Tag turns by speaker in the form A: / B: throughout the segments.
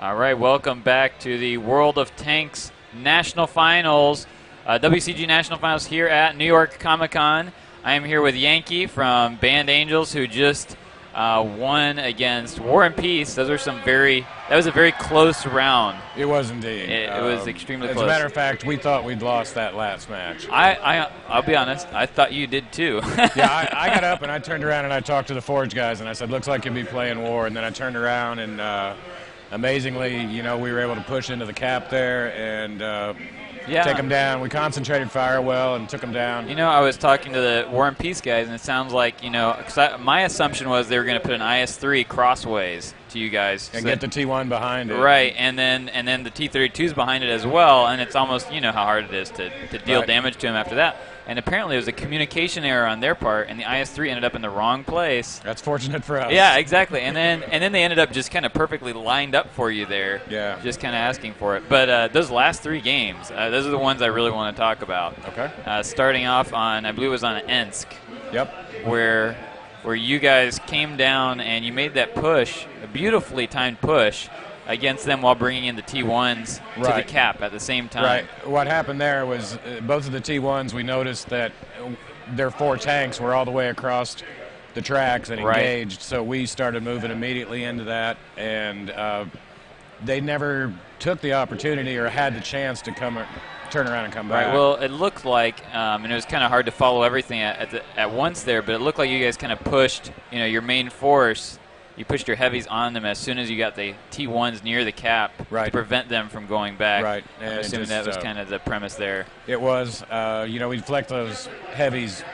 A: All right, welcome back to the World of Tanks National Finals, WCG National Finals here at New York Comic Con. I am here with Yankee from Band Angels, who just won against War and Peace. That was a very close round.
B: It was indeed.
A: It was extremely close.
B: As a matter of fact, we thought we'd lost that last match.
A: I'll be honest, I thought you did too.
B: Yeah, I got up and I turned around and I talked to the Forge guys and I said, looks like you'll be playing War. And then I turned around and amazingly, we were able to push into the cap there and take them down. We concentrated fire well and took them down.
A: I was talking to the War and Peace guys, and it sounds like, because my assumption was they were going to put an IS-3 crossways to you guys.
B: And get the T1 behind it.
A: Right, and then the T-32's behind it as well, and it's almost, how hard it is to deal damage to them after that. And apparently it was a communication error on their part, and the IS-3 ended up in the wrong place.
B: That's fortunate for us.
A: Yeah, exactly. And then they ended up just kind of perfectly lined up for you there.
B: Yeah.
A: Just kind of asking for it. But those last three games, those are the ones I really want to talk about.
B: Okay.
A: Starting off on, I believe it was on Ensk.
B: Yep.
A: Where you guys came down and you made that push, a beautifully timed push, against them while bringing in the T1s to the cap at the same time.
B: Right. What happened there was both of the T1s, we noticed that their 4 tanks were all the way across the tracks and engaged, so we started moving immediately into that, and they never took the opportunity or had the chance to turn around and come back.
A: Right. Well, it looked like, and it was kind of hard to follow everything at once there, but it looked like you guys kind of pushed, your main force. You pushed your heavies on them as soon as you got the T1s near the cap to prevent them from going back.
B: Right.
A: I'm assuming that was kind of the premise there.
B: It was. We'd flex those heavies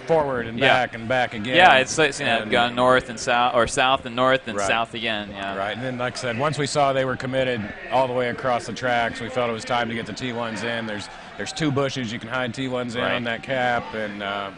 B: forward and back and back again.
A: Yeah, it's gone north and south, or south and north and south again. Yeah.
B: Right. And then, like I said, once we saw they were committed all the way across the tracks, we felt it was time to get the T1s in. There's 2 bushes you can hide T1s in on that cap, and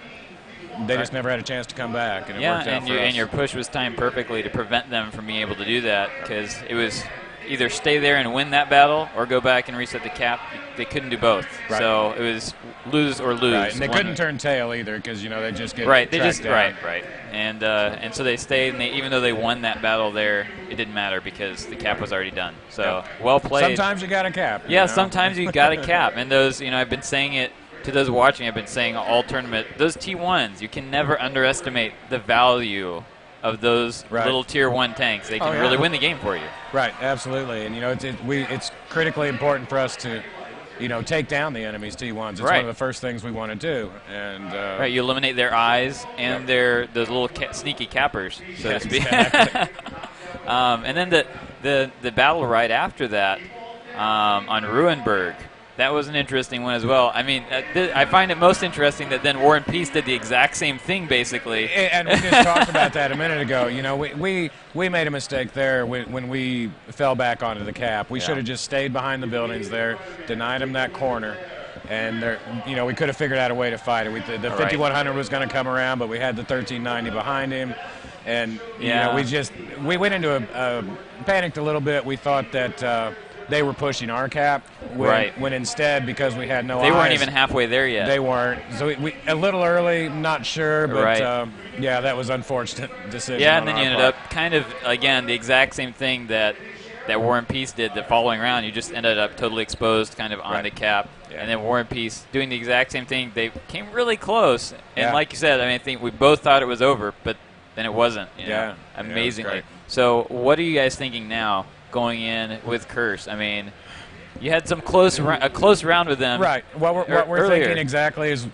B: they just never had a chance to come back, and it worked out for us.
A: And your push was timed perfectly to prevent them from being able to do that, because it was either stay there and win that battle or go back and reset the cap. They couldn't do both, so it was lose or lose.
B: Right. And they couldn't turn tail either, because they just get
A: down. Right. And so they stayed, and even though they won that battle there, it didn't matter because the cap was already done. So well played.
B: Sometimes you got a cap.
A: Yeah, sometimes you got a cap, and those I've been saying it. To those watching, I've been saying all tournament, those T1s, you can never underestimate the value of those little Tier 1 tanks. They can really win the game for you.
B: Right, absolutely. And, it's critically important for us to, take down the enemy's T1s. It's one of the first things we want to do. And
A: you eliminate their eyes and those little sneaky cappers, so to speak.
B: Exactly.
A: And then the battle right after that on Ruinberg. That was an interesting one as well. I mean, I find it most interesting that then War and Peace did the exact same thing, basically.
B: And we just talked about that a minute ago. We made a mistake there when we fell back onto the cap. We should have just stayed behind the buildings there, denied them that corner, and we could have figured out a way to fight it. The 5100 was going to come around, but we had the 1390 behind him. And, we went into panicked a little bit. We thought that they were pushing our cap when instead, because we had no eyes.
A: They weren't even halfway there yet.
B: They weren't. So we a little early, not sure, but that was unfortunate decision.
A: Yeah, and then you ended up kind of, again, the exact same thing that War and Peace did the following round. You just ended up totally exposed kind of on the cap. Yeah. And then War and Peace doing the exact same thing. They came really close. And like you said, I think we both thought it was over, but then it wasn't. Amazingly. So what are you guys thinking now? Going in with Curse, I mean, you had some a close round with them.
B: Right. What we're thinking exactly is,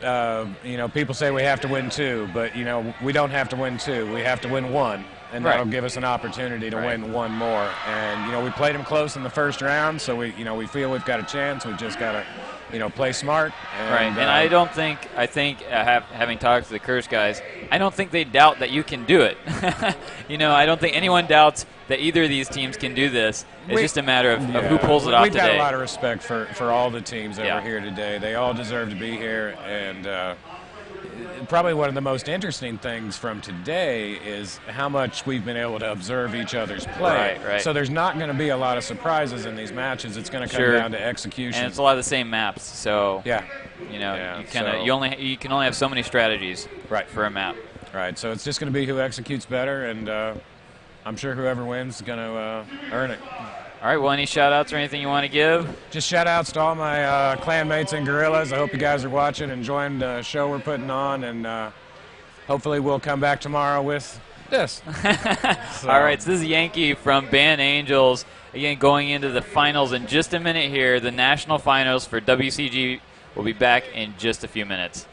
B: people say we have to win 2, but we don't have to win 2. We have to win 1, and that'll give us an opportunity to win 1 more. And we played them close in the first round, so we feel we've got a chance. We've just got to play smart. And,
A: and I think having talked to the Curse guys, I don't think they doubt that you can do it. I don't think anyone doubts that either of these teams can do this. It's just a matter of who pulls it off today.
B: We've got a lot of respect for all the teams that were here today. They all deserve to be here, and probably one of the most interesting things from today is how much we've been able to observe each other's play.
A: Right.
B: So there's not going to be a lot of surprises in these matches. It's going to come down to execution.
A: And it's a lot of the same maps. So
B: you
A: can only have so many strategies for a map.
B: Right. So it's just going to be who executes better, and I'm sure whoever wins is going to earn it.
A: All right, well, any shout-outs or anything you want to give?
B: Just shout-outs to all my clan mates and gorillas. I hope you guys are watching, enjoying the show we're putting on, and hopefully we'll come back tomorrow with this.
A: All right, so this is Yankee from Band Angels. Again, going into the finals in just a minute here. The national finals for WCG will be back in just a few minutes.